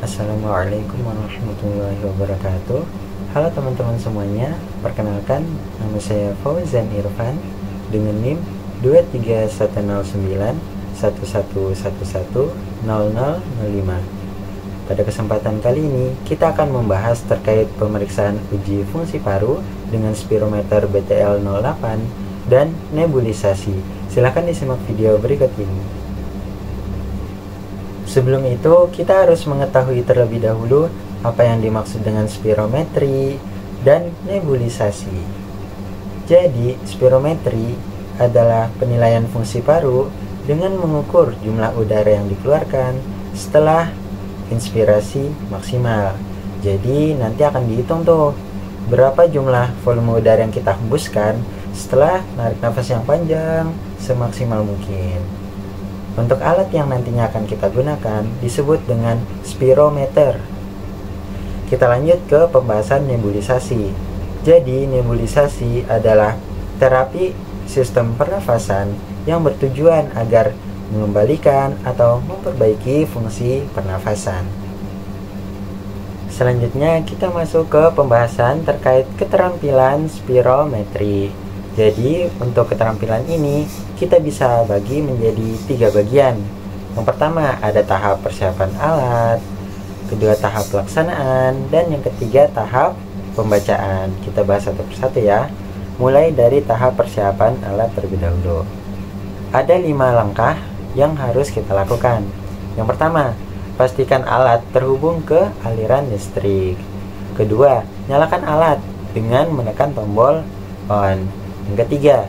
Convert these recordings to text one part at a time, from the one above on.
Assalamualaikum warahmatullahi wabarakatuh. Halo teman-teman semuanya, perkenalkan nama saya Fauzan Irfan dengan NIM 2319111110005. Pada kesempatan kali ini kita akan membahas terkait pemeriksaan uji fungsi paru dengan spirometer BTL 08 dan nebulisasi. Silahkan disimak video berikut ini. Sebelum itu, kita harus mengetahui terlebih dahulu apa yang dimaksud dengan spirometri dan nebulisasi. Jadi, spirometri adalah penilaian fungsi paru dengan mengukur jumlah udara yang dikeluarkan setelah inspirasi maksimal. Jadi, nanti akan dihitung tuh berapa jumlah volume udara yang kita hembuskan setelah narik nafas yang panjang semaksimal mungkin. Untuk alat yang nantinya akan kita gunakan disebut dengan spirometer. Kita lanjut ke pembahasan nebulisasi. Jadi, nebulisasi adalah terapi sistem pernafasan yang bertujuan agar mengembalikan atau memperbaiki fungsi pernafasan. Selanjutnya, kita masuk ke pembahasan terkait keterampilan spirometri. Jadi, untuk keterampilan ini kita bisa bagi menjadi 3 bagian. Yang pertama ada tahap persiapan alat, kedua tahap pelaksanaan, dan yang ketiga tahap pembacaan. Kita bahas satu persatu ya. Mulai dari tahap persiapan alat terlebih dahulu. Ada 5 langkah yang harus kita lakukan. Yang pertama, pastikan alat terhubung ke aliran listrik. Kedua, nyalakan alat dengan menekan tombol on. Yang ketiga,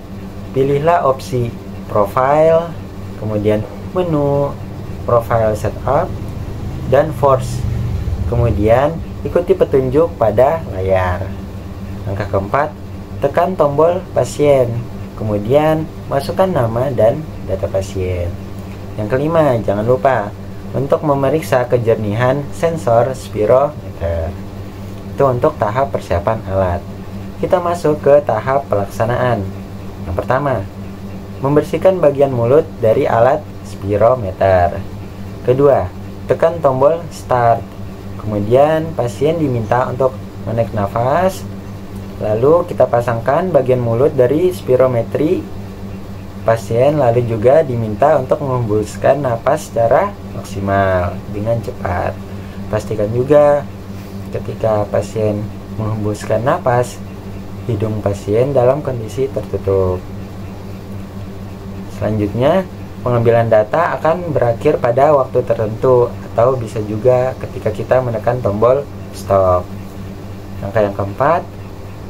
pilihlah opsi profile, kemudian menu, profile setup, dan force. Kemudian ikuti petunjuk pada layar. Langkah keempat, tekan tombol pasien, kemudian masukkan nama dan data pasien. Yang kelima, jangan lupa untuk memeriksa kejernihan sensor spirometer. Itu untuk tahap persiapan alat. Kita masuk ke tahap pelaksanaan. Yang pertama, membersihkan bagian mulut dari alat spirometer. Kedua, tekan tombol start. Kemudian pasien diminta untuk menarik nafas. Lalu kita pasangkan bagian mulut dari spirometri pasien, lalu juga diminta untuk menghembuskan napas secara maksimal dengan cepat. Pastikan juga ketika pasien menghembuskan napas, hidung pasien dalam kondisi tertutup. Selanjutnya, pengambilan data akan berakhir pada waktu tertentu atau bisa juga ketika kita menekan tombol stop. Langkah yang keempat,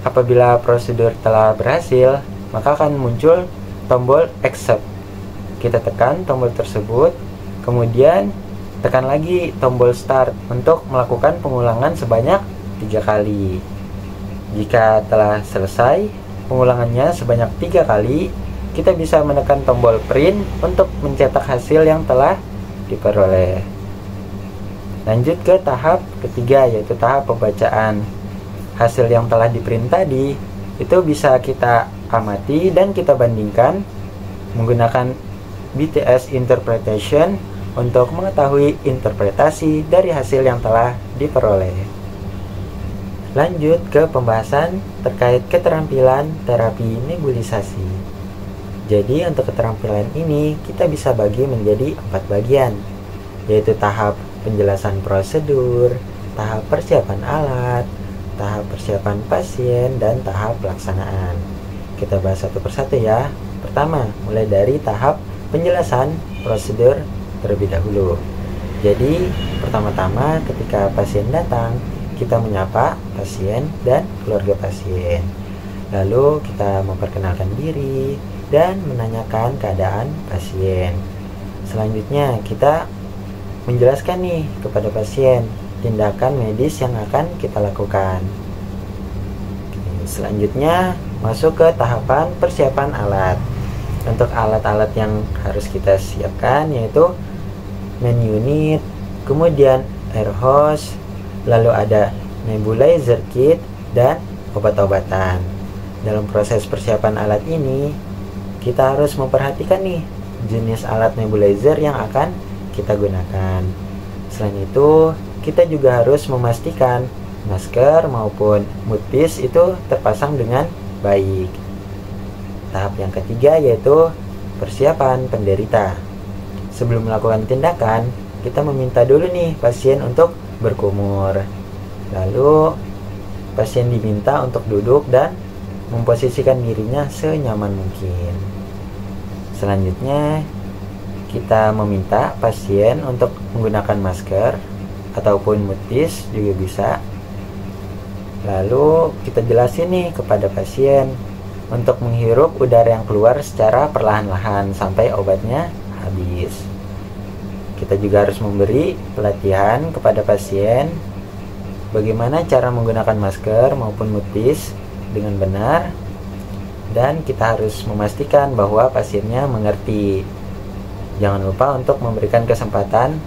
apabila prosedur telah berhasil, maka akan muncul tombol accept. Kita tekan tombol tersebut, kemudian tekan lagi tombol start untuk melakukan pengulangan sebanyak 3 kali. Jika telah selesai pengulangannya sebanyak 3 kali, kita bisa menekan tombol print untuk mencetak hasil yang telah diperoleh. Lanjut ke tahap ketiga, yaitu tahap pembacaan. Hasil yang telah diprint tadi itu bisa kita amati dan kita bandingkan menggunakan BTS interpretation untuk mengetahui interpretasi dari hasil yang telah diperoleh. Lanjut ke pembahasan terkait keterampilan terapi nebulisasi. Jadi untuk keterampilan ini kita bisa bagi menjadi 4 bagian, yaitu tahap penjelasan prosedur, tahap persiapan alat, tahap persiapan pasien, dan tahap pelaksanaan. Kita bahas satu persatu ya. Pertama, mulai dari tahap penjelasan prosedur terlebih dahulu. Jadi pertama-tama ketika pasien datang, kita menyapa pasien dan keluarga pasien. Lalu kita memperkenalkan diri dan menanyakan keadaan pasien. Selanjutnya kita menjelaskan nih kepada pasien tindakan medis yang akan kita lakukan. Selanjutnya masuk ke tahapan persiapan alat. Untuk alat-alat yang harus kita siapkan yaitu main unit, kemudian air hose, lalu ada nebulizer kit dan obat-obatan. Dalam proses persiapan alat ini, kita harus memperhatikan nih jenis alat nebulizer yang akan kita gunakan. Selain itu, kita juga harus memastikan masker maupun mouthpiece itu terpasang dengan baik. Tahap yang ketiga yaitu persiapan penderita. Sebelum melakukan tindakan, kita meminta dulu nih pasien untuk berkumur. Lalu pasien diminta untuk duduk dan memposisikan dirinya senyaman mungkin. Selanjutnya, kita meminta pasien untuk menggunakan masker ataupun mouthpiece juga bisa. Lalu kita jelasin nih kepada pasien untuk menghirup udara yang keluar secara perlahan-lahan sampai obatnya habis. Kita juga harus memberi pelatihan kepada pasien bagaimana cara menggunakan masker maupun mouthpiece dengan benar, dan kita harus memastikan bahwa pasiennya mengerti. Jangan lupa untuk memberikan kesempatan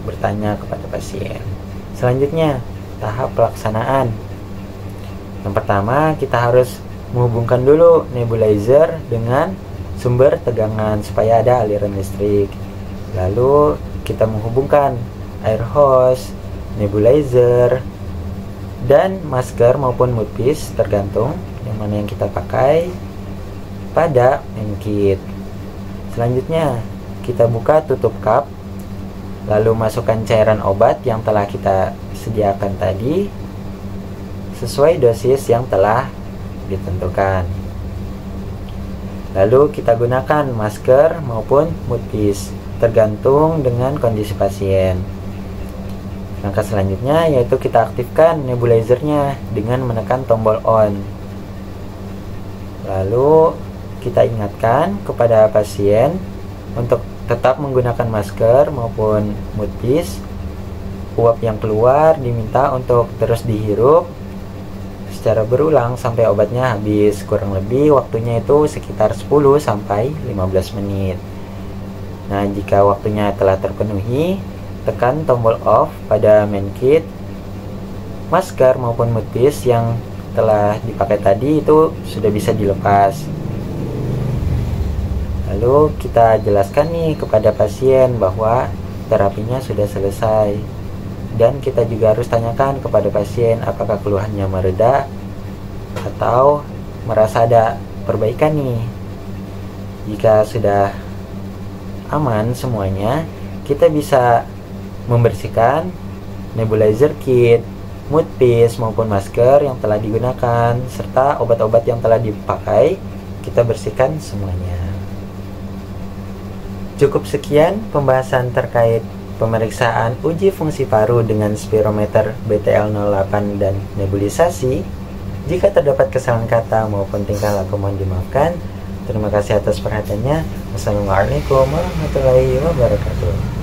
bertanya kepada pasien. Selanjutnya, tahap pelaksanaan. Yang pertama, kita harus menghubungkan dulu nebulizer dengan sumber tegangan supaya ada aliran listrik. Lalu kita menghubungkan air hose, nebulizer, dan masker maupun mouthpiece tergantung yang mana yang kita pakai pada main kit. Selanjutnya, kita buka tutup cup, lalu masukkan cairan obat yang telah kita sediakan tadi sesuai dosis yang telah ditentukan. Lalu kita gunakan masker maupun mouthpiece tergantung dengan kondisi pasien. Langkah selanjutnya yaitu kita aktifkan nebulizernya dengan menekan tombol on. Lalu kita ingatkan kepada pasien untuk tetap menggunakan masker maupun mouthpiece. Uap yang keluar diminta untuk terus dihirup secara berulang sampai obatnya habis. Kurang lebih waktunya itu sekitar 10 sampai 15 menit. Nah, jika waktunya telah terpenuhi, tekan tombol off pada main kit. Masker maupun mouthpiece yang telah dipakai tadi itu sudah bisa dilepas. Lalu kita jelaskan nih kepada pasien bahwa terapinya sudah selesai. Dan kita juga harus tanyakan kepada pasien apakah keluhannya mereda atau merasa ada perbaikan nih. Jika sudah aman semuanya, kita bisa membersihkan nebulizer kit, mouthpiece maupun masker yang telah digunakan serta obat-obat yang telah dipakai. Kita bersihkan semuanya. Cukup sekian pembahasan terkait pemeriksaan uji fungsi paru dengan spirometer BTL08 dan nebulisasi. Jika terdapat kesalahan kata maupun tingkah laku mohon dimaafkan. Terima kasih atas perhatiannya. Wassalamualaikum warahmatullahi wabarakatuh.